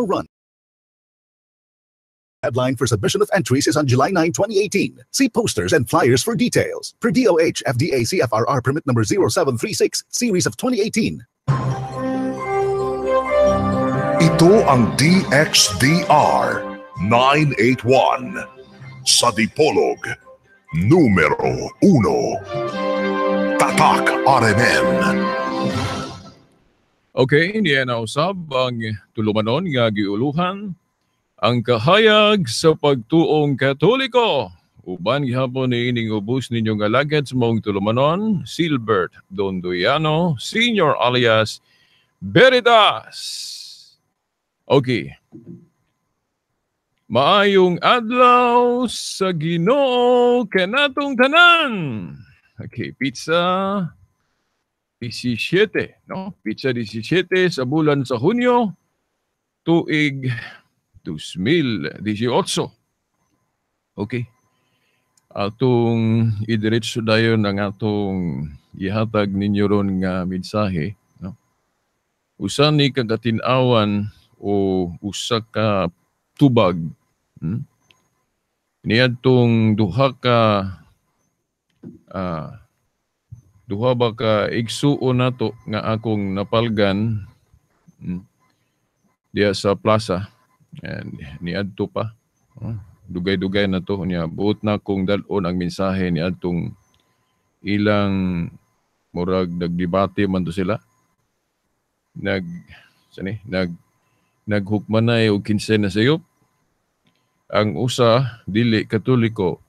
Run. Deadline for submission of entries is on July 9, 2018. See posters and flyers for details. Per DOH, FDA CFRR Permit Number 0736, Series of 2018. Ito ang DXDR 981 sa Dipolog, numero 1. Tatak RMN. Okay, niya na usab ang tulumanon nga giuluhan ang kahayag sa pagtuong Katoliko. Uban gihapon ni ining ubos ninyo nga lagad sa mong tulumanon, Silbert Dondoyano Sr. alias Veritas. Okay. Maayong adlaw sa Ginoo kanatong tanan. Okay, pizza 17, no? Pizza 17 sa bulan sa Hunyo, tuig 2018. Okay. Atong idiretso dayon ang atong ihatag ninyo ron nga mensahe, no? Usa ni kagatin-awan o usa ka tubag. Niadtong duha ba ka igsuon nato nga akong napalgan diya sa plaza. And niadto pa. Dugay-dugay na to niya. Buot na kong dalon ang mensahe niadtong ilang murag nagdebate man to sila. Naghukmanay og 15 na sayop. Ang usa dili Katoliko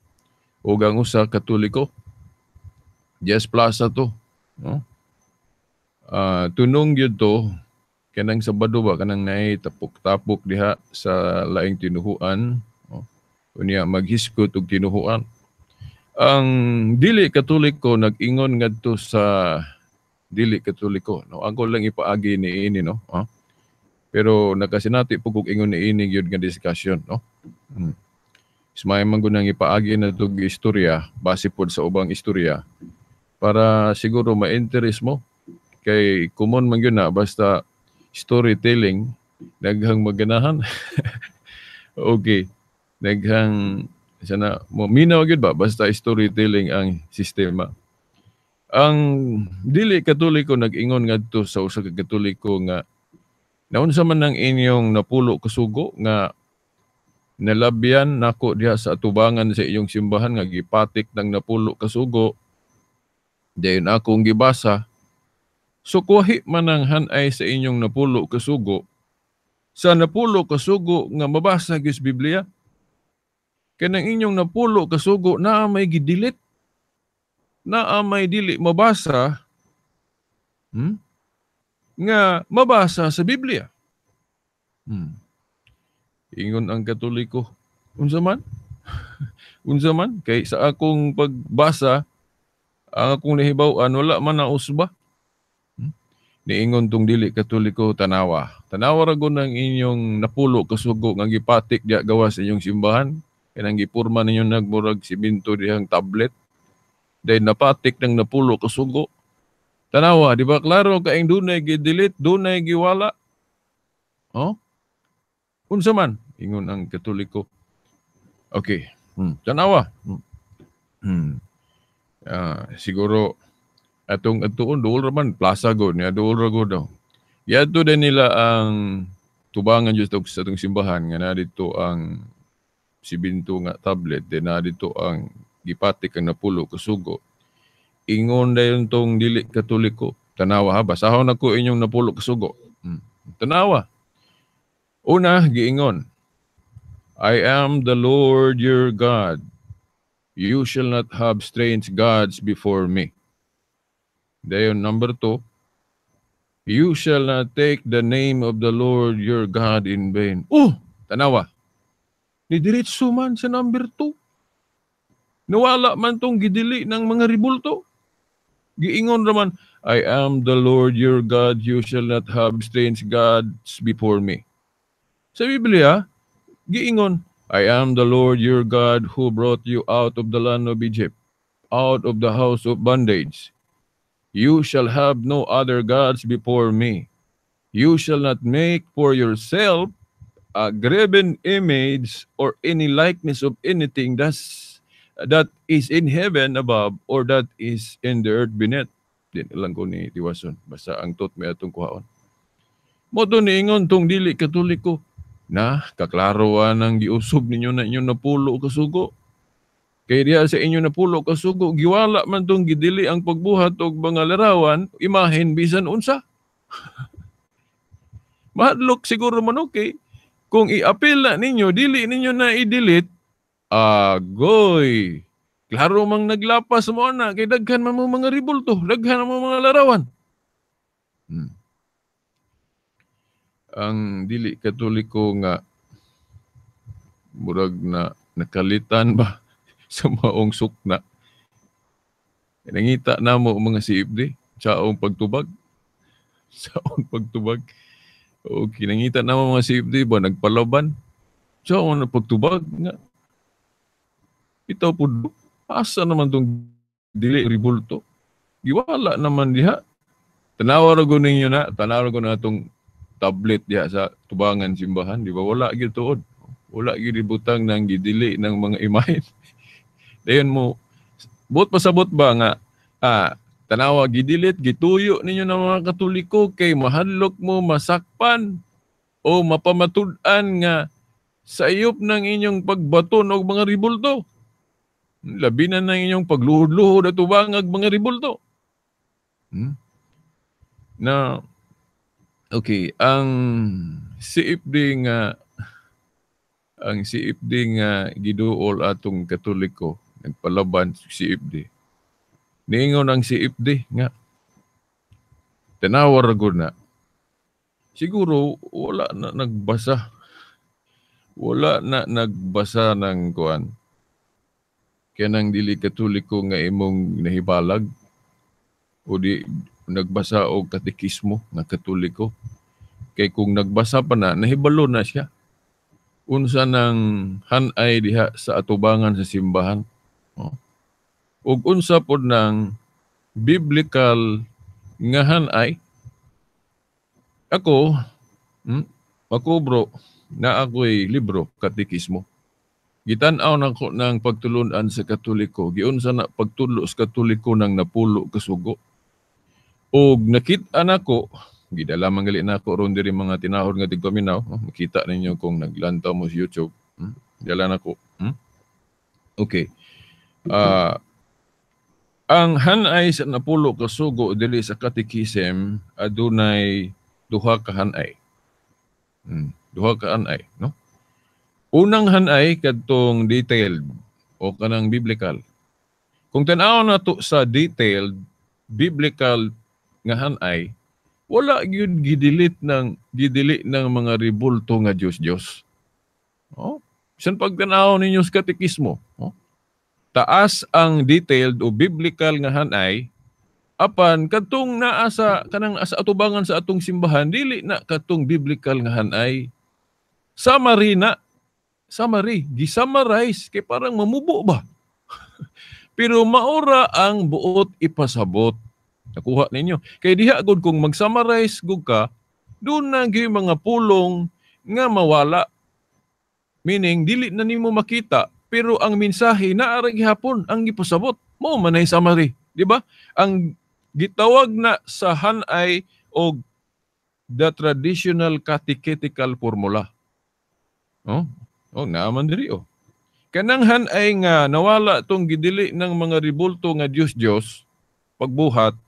ug ang usa Katoliko. Yes, plaza to, no? Tunong yun to kanang Sabado ba kanang nay tapok-tapok diha sa laing tinuhuan, no? Unya maghiskot og tinuhuan. Ang dili Katoliko nag-ingon ngadto sa dili Katoliko, no? Ako lang ipaagi ni ini, no? Pero nakasinati pug og ingon ni ini gyud nga discussion, no? Ismay man gunang ipaagi na tug istorya base pod sa ubang istorya para siguro ma-interest mo kay common man gyud na basta storytelling daghang maganahan. Okay, daghang sana mo minaw gyud ba basta storytelling ang sistema. Ang dili Katoliko nag-ingon ngadto sa usa ka Katoliko nga naunsa man ang inyong napulo kasugo nga nalabyan nako diha sa atubangan sa iyong simbahan nga gipatik ng napulo kasugo. Dayon akong gibasa. So kuhi man ang hanay sa inyong napulo kasugo. Sa napulo kasugo nga mabasa gyud sa Biblia. Kanang inyong napulo kasugo naa may gidilit. Naa may dili mabasa. Nga mabasa sa Biblia. Ingon ang Katoliko. Unsa man? Unsa man? Kay sa akong pagbasa, ang akong nahibaw-an, wala man na usba. Niingon tong dili Katoliko, tanawa. Tanawa ragon ang inyong napulo kasugo nga gipatik diya gawas sa inyong simbahan. Kanang gipurma ninyo nagmurag simento dihang tablet. Dahil napatik ng napulo kasugo. Tanawa, di ba klaro kaing dunay gidilit, dunay giwala? Oh? Unsa man? Ingon ang Katoliko. Okay. Tanawa. Siguro atong atuon dool raman plaza go niya dool ra go daw. Yadto din nila ang tubangan jud sa atong simbahan nga na dito ang sibinto nga tablet din na dito ang gipatik ang napulo kasugo. Ingon dayon tong dili Katoliko. Tanawa ha, basahon ako inyong napulo kasugo. Tanawa. Una, giingon, I am the Lord your God. You shall not have strange gods before me. Dayon, number 2, you shall not take the name of the Lord your God in vain. Tanawa. Nidiretso man sa number 2. Nawala man tong gidili ng mga ribulto. Giingon raman, I am the Lord your God. You shall not have strange gods before me. Sa Biblia, giingon, I am the Lord your God who brought you out of the land of Egypt, out of the house of bondage. You shall have no other gods before me. You shall not make for yourself a graven image or any likeness of anything that is in heaven above or that is in the earth beneath. Din lang ko ni Tiwason. Basta ang tot may atong kuhaon. Mo to niingon tong dili Katoliko na kaklaro ang giusob ninyo na inyo napulo kasugo. Kaya diya sa inyo napulo kasugo, giwala man tong gidili ang pagbuhat og mga larawan, imahen bisan unsa. Mahadlok siguro man okay. Kung i-appeal na ninyo, dili ninyo na i-delete, agoy. Klaro mang naglapas mo na, kay daghan man mo mga ribulto, daghan mo mga larawan. Ang dili Katoliko nga, murag na nakalitan ba sa maong sukna. Nangita na mo mga CFD, saong pagtubag. Saong pagtubag. O kinangita na mga CFD ba nagpalaban? So, na pagtubag nga. Ito po, asa naman itong dili ribulto? Iwala naman diha. Tanawar ko ninyo na, tanawar ko na itong tablet diha sa tubangan simbahan. Di ba? Wala gituod. Wala gibutang ng gidili ng mga imahin. Dayon mo, buot pasabot ba nga, tanawa, gidilit, gituyo ninyo ng mga Katoliko kay mahadlok mo masakpan o mapamatud-an nga sa iyop ng inyong pagbaton o mga ribulto. Labi na ng inyong pagluhod-luhod at ubangag mga ribulto. Na, okay, ang CFD nga giduol atong Katoliko, nagpalaban sa CFD. Niingon ang CFD nga. Tanawar ko na. Siguro wala na nagbasa. Wala na nagbasa ng kuan. Kaya nang dili Katoliko nga imong nahibalag o di nagbasa og katekismo nga Katoliko. Kay kung nagbasa pa na, nahibalo na siya. Unsa nang hanay diha sa atubangan sa simbahan. Ug unsa pod ng biblical nga hanay. Ako bro, na ako'y libro, katekismo. Gitan-aw nako ng pagtulunan sa Katoliko, giunsa na pagtulo sa Katoliko nang napulo kasugo. Og nakita nako, gidala mangali nako ron diri mga tinahod nga tigpaminaw, makita ninyo kung naglantaw mo sa YouTube. Dala nako. Okay. Ang hanay sa napulo kasugo dili sa katekism adunay duha ka hanay. Duha ka hanay, no? Unang hanay kadtong detailed o kanang biblical. Kung tan-aw nato sa detailed biblical nga hanay, wala gyud gidili ng mga ribulto nga Dios. Oh, bisan pag tan-aw ninyo sa katekismo, taas ang detailed o biblical nga hanay apan kadtong naa sa kanang asa atubangan sa atong simbahan dili na kadtong biblical nga hanay. Summary, gi-summarize kay parang mamubo ba. Pero maura ang buot ipasabot. Nakuha ninyo. Kay diha gud kung mag-summarize gud ka, doon na gyud mga pulong nga mawala. Meaning dili na nimo makita pero ang mensahe naara gihapon ang gipasabot. Mao man ay summary, di ba? Ang gitawag na sa hanay og the traditional catechetical formula. Naaman diri Kanang hanay nga nawala tong gidili ng mga ribulto nga Dios pagbuhat.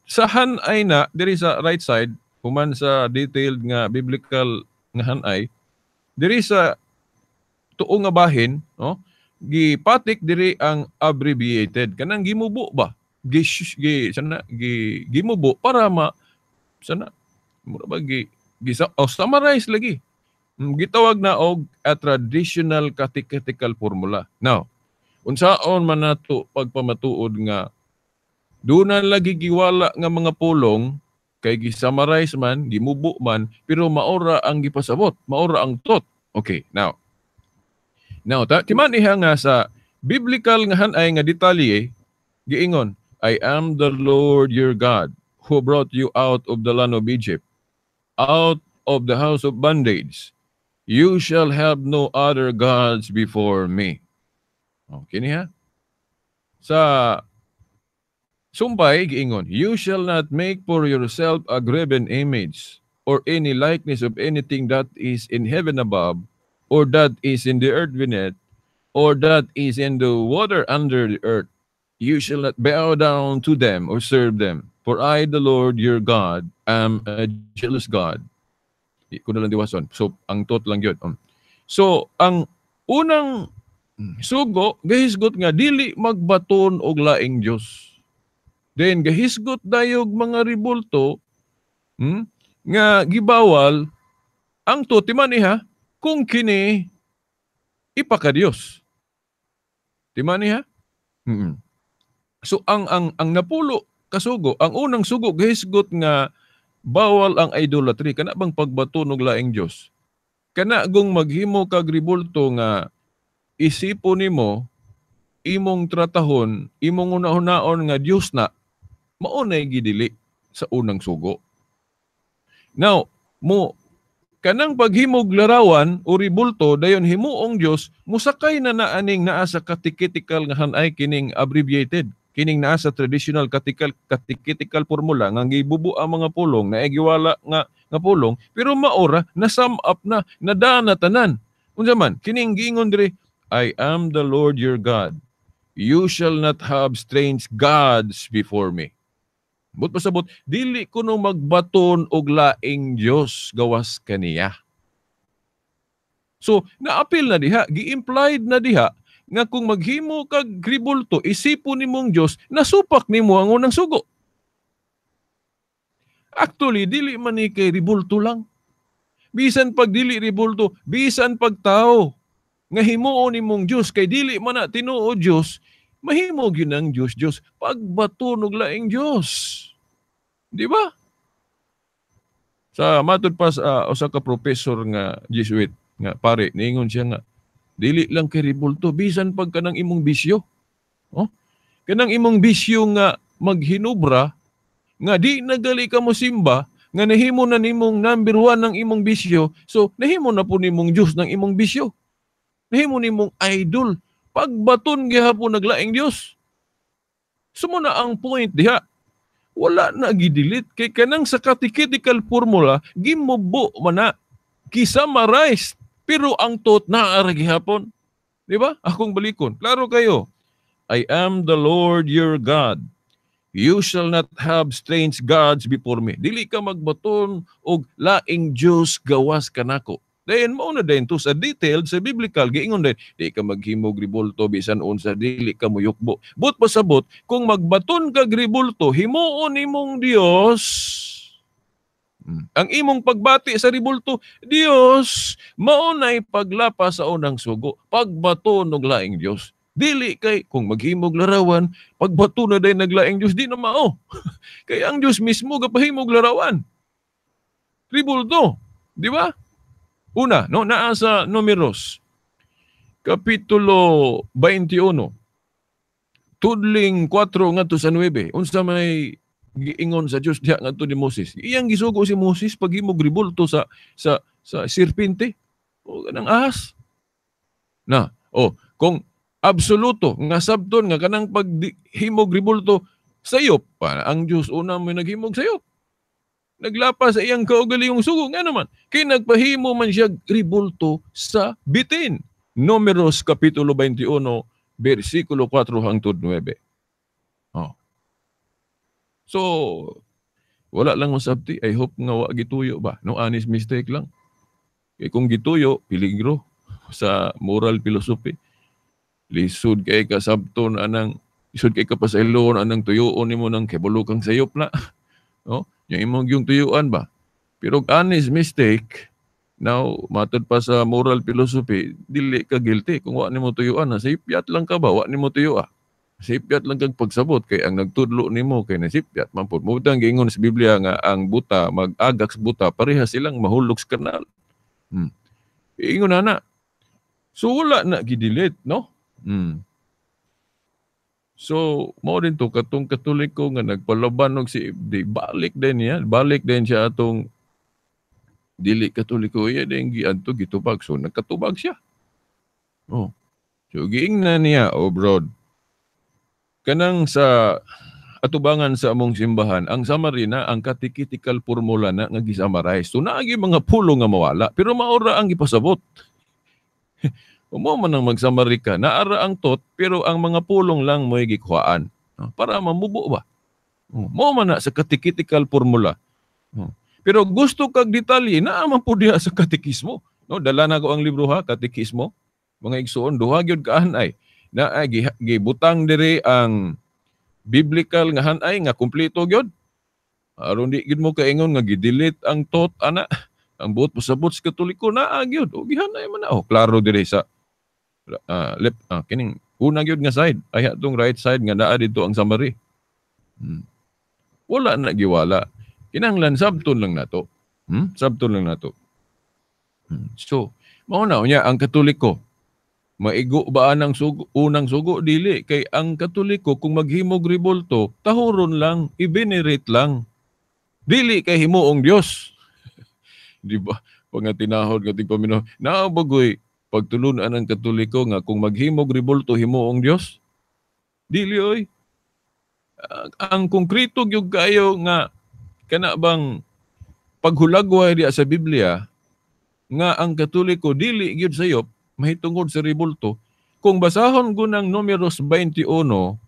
Sa hanay na diri sa right side, human sa detailed nga biblical nga hanay, diri sa tuo nga bahin, gipatik diri ang abbreviated. Kanang gimubo ba? Gimubo para summarize lagi. Gitawag na og a traditional catechetical formula. Now, unsaon man nato pagpamatuod nga dunan lagi giwala nga mga pulong kay gi-summarize man, gimubo man, pero maora ang gipasabot, maora ang tot. Okay, now timan iha nga sa biblical nga hanay nga detalye, giingon, I am the Lord your God who brought you out of the land of Egypt, out of the house of bondage. You shall have no other gods before me. Okay niya? Sa sumpay, giingon, you shall not make for yourself a graven image or any likeness of anything that is in heaven above, or that is in the earth beneath, or that is in the water under the earth. You shall not bow down to them or serve them. For I, the Lord your God, am a jealous God. Kung na lang diwason. So, ang tot lang yun. So, ang unang sugo, gahisgot nga, dili magbaton og laing Diyos. Then, gahisgot dayog mga ribulto, nga gibawal, ang tot, timan niya, kung kini ipakadiyos. Timan niya? So, ang napulo kasugo, ang unang sugo, gahisgot nga, bawal ang idolatry. Kana bang pagbaton og laing Diyos? Kana gong maghimo kag ribulto nga isipon nimo, imong tratahon, imong una-unaon nga Diyos na, maunay gidili sa unang sugo. Now, kanang paghimog larawan o ribulto, dayon himuong Diyos, musakay na naaning naa sa catechetical nga hanay kining abbreviated. Kining naa sa traditional catechetical formula nga gibubu ang mga pulong na giwala nga pulong, pero maora na sum up na nadana tanan. Unsa man kining giingon diri, I am the Lord your God. You shall not have strange gods before me. But pasabot, dili kuno magbaton og laing Dios gawas kaniya. So, naapil na diha, gi-implied na diha nga kung maghimo kag ribulto, isipon nimong Dios, nasupak nimo ang unang sugo. Actually, dili man ni kay ribulto lang. Bisan pag dili ribulto, bisan pag tao nga himuon nimong Dios kay dili man na tinuod Dios, mahimo gyud ang Dios pagbaton og laing Dios. Di ba? Sa matud pa sa usa ka professor nga Jesuit nga pare, niingon siya nga dili lang kay ribulto, bisan pag kanang imong bisyo. Oh? Kanang imong bisyo nga maghinubra, nga di nagali ka mo simba, nga nahimo na nimong number 1 ng imong bisyo, so nahimo na po nimong Diyos ng imong bisyo. Nahimo nimong idol. Pagbaton gihapon naglaing Diyos. Sumo na ang point diha. Wala na gidilit. Kay kanang sa catechetical formula, gimubo man na, kisamarized. Pero ang tot na gihapon. Di ba? Akong balikon. Klaro kayo. I am the Lord your God. You shall not have strange gods before me. Dili ka magbaton og laing Diyos gawas kanako. Dayon mo na din to sa detailed, sa biblical, giingon din, di ka maghimog ribulto, bisan unsa, dili ka muyukbo. But pasabot, kung magbaton ka ribulto, himuon imong Diyos, ang imong pagbati sa ribulto, Diyos, maunay paglapa sa unang sugo, pagbato ng laing Diyos. Dili kay, kung maghimog larawan, pagbato na day naglaing Diyos, di na mao. Kaya ang Diyos mismo gapahimog larawan. Ribulto, di ba? Una, no, naa sa Numeros, Kapitulo 21, tudling 4 ngadto sa 9, unsa may giingon sa Dios diha ngadto ni Moses. Iyang gisugo si Moses paghimog ribulto sa sirpinte o kanang ahas. Na, kung absoluto nga sabton nga kanang paghimog ribulto sayop pa ang Dios una may naghimog sayop. Naglapa sa iyang kaugalingong sugo nga naman. Kay nagpahimo man siya ribulto sa bitin. Numeros Kapitulo 21, versikulo 4 hangtod 9. So, wala lang masabti. I hope nga wa gituyo ba? No, honest mistake lang. Kaya kung gituyo, peligro sa moral philosophy. Lisod kay kasabton anang, lisod kay kapasailon anang tuyoon nimo ng kebulukang sayop na. No? Yung tuyuan ba? Pero honest mistake, now, matod pa sa moral philosophy, dili ka guilty. Kung wa nimo tuyuan, nasipyat lang ka ba? Wa nimo tuyuan. Sipyat lang kag pagsabot kay ang nagtudlo nimo kay nasipyat man pud. Mutang giingon sa Biblia nga ang buta mag-agak sa buta pareha silang mahulog sa kanal. Ingon na. So wala na gidelete, no? So mo din to katong Katoliko nga nagpalaban og si balik din siya atong dili Katoliko iya ding giadto gitubag, so nagkatubag siya. Oh. So giingnan niya, brod, kanang sa atubangan sa among simbahan, ang summary na, ang catechetical formula na nga gisummarize. So naagi mga pulo nga mawala, pero maura ang gipasabot. Mo man ang mag-summary ka, naara ang tot, pero ang mga pulong lang mo'y gikuhaan. Para mamubo ba? Mo man na sa catechetical formula. Pero gusto kag detalye, naaman po diha sa katekismo. No, dala na ko ang libro ha, katekismo. Mga igsoon, duha gyud ka hanay. Na gibutang diri ang biblical nga hanay nga kumpleto gyud. Aron di gid mo kaingon nga gidelete ang tot ana. Ang buot pasabot sa Katoliko na gyud. O gihanay man na. Klaro diri sa kining una gyud nga side. Ay atong right side nga naa dito ang summary. Wala na giwala. Kinahanglan sabton lang nato. Sabton lang nato. So, mao na unya ang Katoliko. Maigo ba ang unang sugo? Dili. Kay ang Katoliko, kung maghimog ribulto, tahuron lang, i-venerate lang. Dili kay himuong Diyos. Di ba? Pag nga tinahod, nga tigpaminaw, naabagoy, pagtulunan ng Katoliko nga, kung maghimog ribulto, himuong Diyos. Dili, oy. Ang konkreto yung kayo nga, kana bang paghulagway diya sa Biblia, nga ang Katoliko, dili gyud sayop, mahitungod sa ribulto, kung basahon ko ng Numeros 21, 4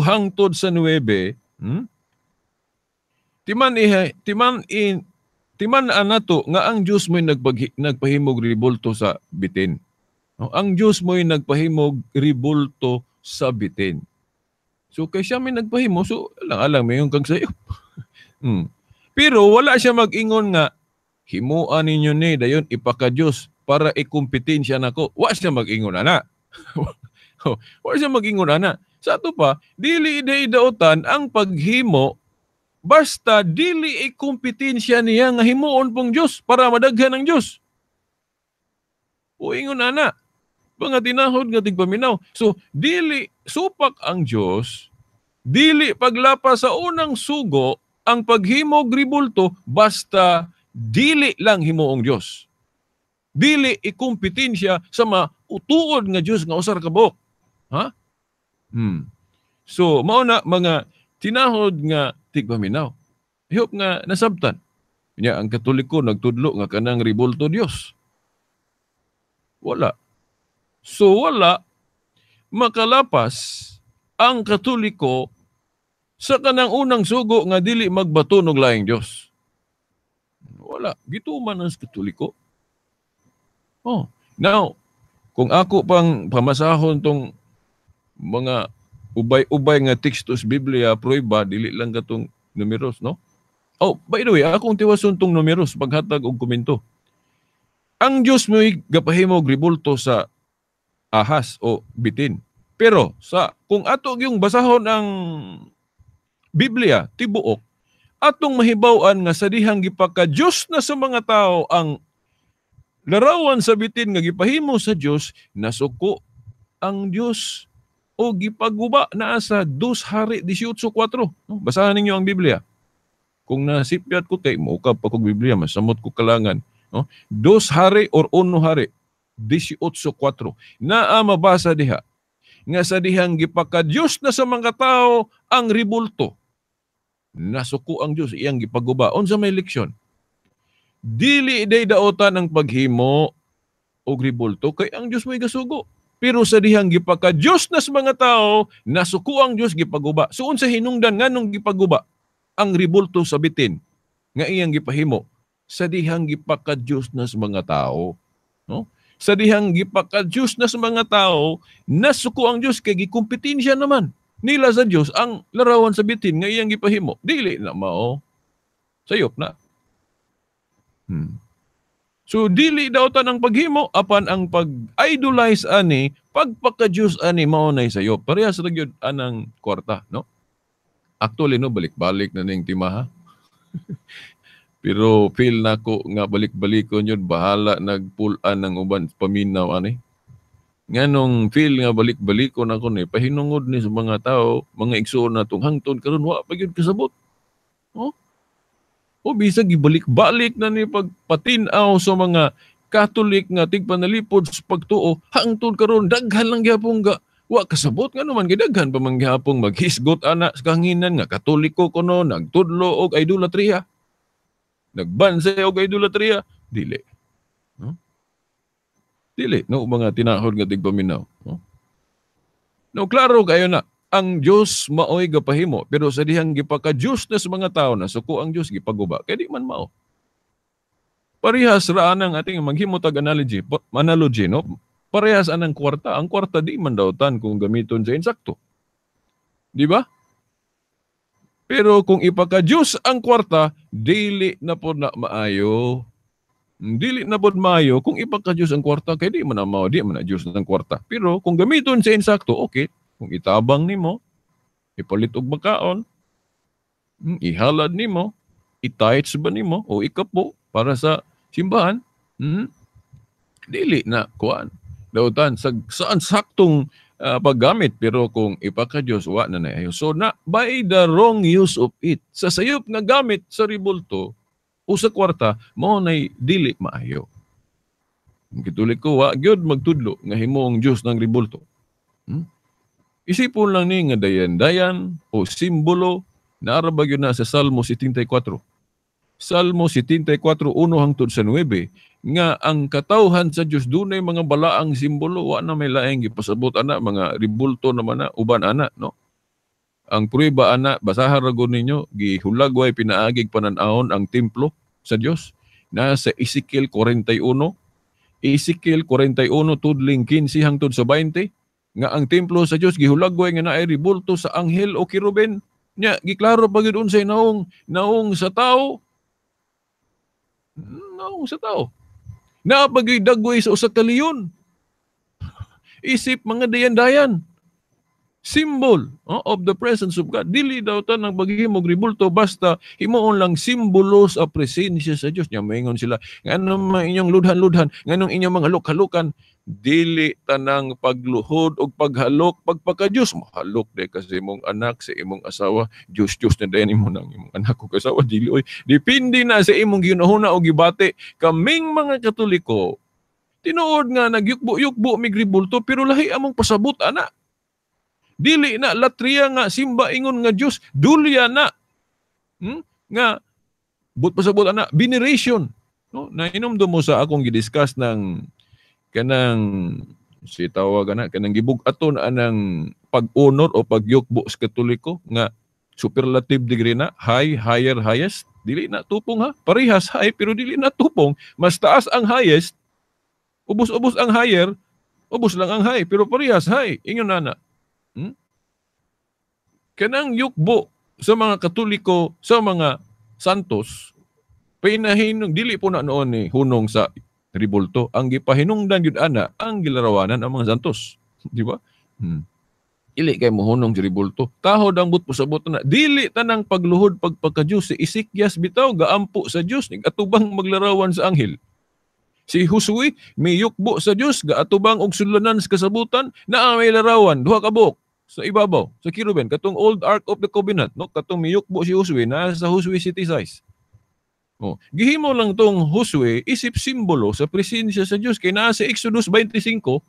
hangtod sa 9, timan anato nga ang Dios mo'y nagpahimog ribulto sa bitin. Ang Dios mo'y nagpahimog ribulto sa bitin. So kay siya may nagpahimo, so alang mayon kang sayop. Pero wala siya mag-ingon nga, himuan ninyo ni, dayon ipaka-Diyos para ikumpetensya nako. Wa siya mag-ingon ana. Wa siya mag-ingon ana. Sa ato pa, dili idautan ang paghimo basta dili ikumpetensya niya nga himuon pong Diyos para madaghan ang Diyos. O ingon ana. Mga tinahod nga tigpaminaw. So, dili supak ang Diyos, dili paglapas sa unang sugo ang paghimog ribulto basta dili lang himuong Diyos. Dili ikumpetensya sa mautuod nga Diyos nga usar kabok. Ha? So, mao na mga tinahod nga tigpaminaw. I hope nga nasabtan. Nya ang Katoliko nagtudlo nga kanang ribulto Diyos. Wala. So wala makalapas ang Katoliko sa kanang unang sugo nga dili magbato og laing Dios. Wala, gituman ang Katoliko. Now, kung ako pang pamasahon tong mga ubay-ubay nga tekstos Biblia, prueba, dili lang katong numeros, no? By the way, akong tiwason tong numeros paghatag og komento. Ang Dios mo'y gapahimog ribulto sa ahas o bitin. Pero kung ato yung basahon ang Biblia, tibuok, atong mahibaw-an nga sa dihang gipaka-Diyos na sa mga tao ang larawan sa bitin nga gipahimo sa Diyos, nasuko ang Diyos o gipaguba na sa 2 Hari 18:4. Basahan ninyo ang Biblia. Kung nasipyat ko kay maukap pa kong Biblia, masamot ko kalangan. 2 Hari or 1 Hari 18:4. Naa mabasa diha nga sa dihang gipaka-Diyos na sa mga tao ang ribulto. Nasuko ang Diyos iyang gipaguba. Unsa may leksyon? Dili day daotan ang paghimo og ribulto kay ang Diyos may gasugo. Pero sa dihang gipaka-Diyos na sa mga tao, nasuko ang Diyos gipaguba. So unsa hinungdan nganong gipaguba ang ribulto sa bitin nga iyang gipahimo sa dihang gipaka-Diyos na sa mga tao, no? Sa dihang gipaka-Diyos na sa mga tao, nasuko ang Diyos kay gikumpetensya naman nila sa Diyos ang larawan sa bitin nga iyang gipahimo. Dili na mao. Sayop na. So dili daw tanang paghimo apan ang pag-idolize ani, pagpaka-Diyos ani mao nay sayop. Parehas ra gyud anang kwarta, no? Actually no, balik-balik na ning timaha. Pero feel na ko nga balik-balikon yun, bahala nagpulan ng uban paminaw ani. Nganong feel nga balik-balikon ako ni, pahinungod ni sa mga tao, mga igsoon na itong hangtod, karon wa pa yun kasabot. O bisag gibalik-balik na ni pagpatinaw sa mga Katolik nga tigpanalipod sa pagtuo, hangtod karon daghan lang gyapon ga wa kasabot nga naman gidaghan pa man gyapon maghisgot ana sa kahanginan nga Katoliko kuno nagtudlo og idolatria. Nagbansay og idolatria, dili. No? Dili no mga tinahod nga tigpaminaw, no? No klaro kayo na ang Dios maoy gapahimo pero sa dihang gipaka-Dios na sa mga tao na suko ang Dios gipaguba kay di man mao. Parehas ra anang ating maghimo tag analogy, no? Parehas anang kwarta. Ang kwarta di man daw tan kung gamiton sa insakto. Di ba? Pero kung ipaka-Diyos ang kwarta, dili na po na maayo. Dili na po maayo kung ipaka-Diyos ang kwarta, kaya di man na mao, di man na Diyos ang kwarta. Pero kung gamiton sa insakto, okay. Kung itabang nimo, ipalit og makaon, ihalad nimo, itithes ba nimo, o ikapo para sa simbahan, dili na kuan. Dautan saan saktong paggamit pero kung ipaka-Diyos wa na ayo. So na by the wrong use of it. Sa sayop nga gamit sa ribulto o sa kwarta mao nay dili maayo. Gitulik ko wa gyud magtudlo nga himong Dios ng ribulto. Isipon lang ni nga dayan-dayan o simbolo na araba gyud na sa Salmo 74. Salmo 74, 1 hangtod sa 9, nga ang katawhan sa Diyos dunay mga balaang simbolo, wa na may laing gipasabot ana, mga ribulto naman na, uban ana, no? Ang prueba ana, basahan ragon ninyo, gihulagway pinaagig pananahon ang templo sa Diyos, na sa Ezekiel 41, Ezekiel 41, tudling 15 hangtod sa 20, nga ang templo sa Diyos, gihulagway nga naay ribulto sa anghel o kiruben, nya giklaro pa gyud unsay naong sa tao, napagay dagway sa usa ka leon. Isip mga dayan-dayan. Symbol of the presence of God. Dili daw ta nang paghimog ribulto basta himuon lang simbolo sa presensya sa Dios. Nya maingon sila, ngano man inyong ludhan-ludhan, nganong inyong mga halok-halukan, dili tanang pagluhod og paghalok pagpaka-Dios. Mahalok de kasi imong anak sa imong asawa, Dios na dayon imo nang imong anak ko kasawa dili oy. Depende na sa imong ginahuna o gibate. Kaming mga Katoliko tinuod nga nagyukbo-yukbo mig ribulto pero lahi among pasabot ana. Dili na latria nga simba ingon nga Dios, dulya na. Nga but pasabot ana veneration, no? Nainomdom mo sa akong gidiscuss ng kanang si tawag ana kanang gibug-aton anang pag-honor o pagyukbo sa Katoliko nga superlative degree na, high, higher, highest, dili na tupong ha. Parehas high pero dili na tupong. Mas taas ang highest, ubos-ubos ang higher, ubos lang ang high pero parehas high. Ingon na. Kanang yukbo sa mga Katoliko, sa mga santos, pinahinong, dili po na noon ni hunong sa ribulto. Ang gipahinungdan yun ana, ang gilarawanan ang mga santos. Di ba? Dili kay mohunong sa ribulto. Tahod ang but pasabot na. Dili tanang pagluhod pagpaka-Diyos. Si Ezekias bitaw, gaampo sa Diyos. Atubang maglarawan sa anghel. Si Josue, may yukbo sa Diyos, gaatubang og sulanan sa kasabutan, na may larawan, duha ka buok sa ibabaw, sa kiruben, katong old Ark of the Covenant, no? Katong miyukbo si Josue, na sa Josue city size. Gihimo lang tong Josue, isip simbolo sa presensya sa Diyos. Kaya na sa Exodus 25,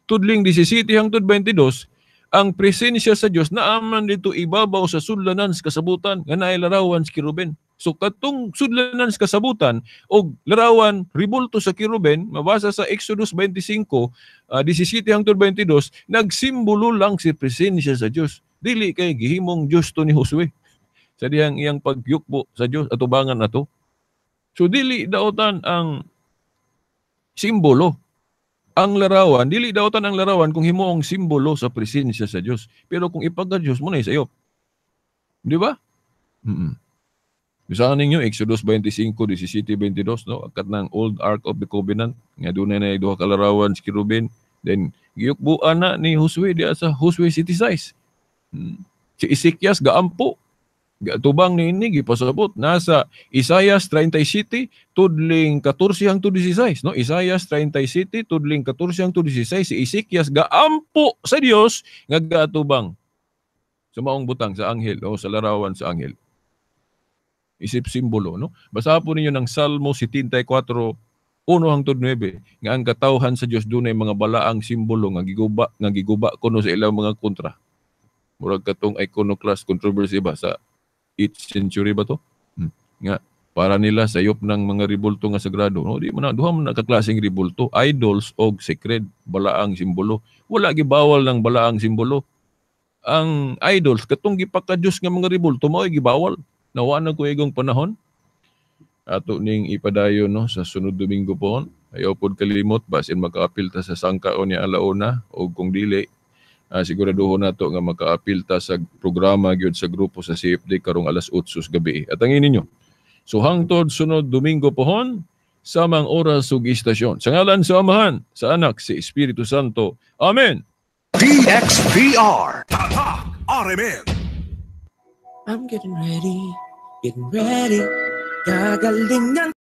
tudling 17 hangtod 22, ang presensya sa Diyos naaman dito ibabaw sa sudlanan sa kasabutan, nga naay larawan sa kiruben. So katong sudlanan sa kasabutan o larawan ribulto sa kiruben, mabasa sa Exodus 25, 17 hangtod 22, nagsimbolo lang si presensya sa Dios. Dili kay gihimong Dios to ni Josue. Sa diyang iyang pagyukbo sa Dios atubangan nato. So dili daotan ang simbolo. Ang larawan, dili daotan ang larawan kung himuong simbolo sa presensya sa Dios. Pero kung ipagka-Dios mo na sayop. Di ba? Bisahan ninyo, Exodus 25, 17, 22, no? Akat ng old Ark of the Covenant, nga doon na duha ka larawan si Kirubin. Then, giyukbuan na ni Josue, diya sa Josue city size. Si Ezekias, gaampo. Gatubang ni ini, gipasabot. Nasa Isaias 37, tudling 14 hangtod 16. No? Isaias 37, tudling 14 hangtod 16. Si Ezekias, gaampo sa Dios, nga gatubang. Sa maong butang, sa anghel, o sa larawan sa anghel. isip simbolo, no? Basa po ninyo ng Salmo 74, 1-9, nga ang katawhan sa Dios dunay mga balaang simbolo nga giguba kuno sa ilang mga kontra. Murag katong iconoclast controversy ba sa 8th century ba to? Nga para nila sayop ng mga ribulto nga sagrado. No, di man duha man nakaklaseng ribulto, idols og sacred, balaang simbolo. Wala gibawal ng balaang simbolo. Ang idols katong gipaka-Dios nga mga ribulto mao gibawal. Nawa na ko igong panahon. Ato ning ipadayon no sa sunod Domingo po. Ayaw pod kalimot basin makaapil ta sa sangkaon ni alauna o kung dili siguraduhon nato nga makaapil ta sa programa gyud sa grupo sa CFD karong alas 8 gabi. At ang ninyo. So hangtod sunod Domingo pohon samang oras ug istasyon. Sa ngalan sa Amahan, sa Anak, sa Espiritu Santo. Amen. DXDR Tatak RMN. I'm getting ready. Gagaling ng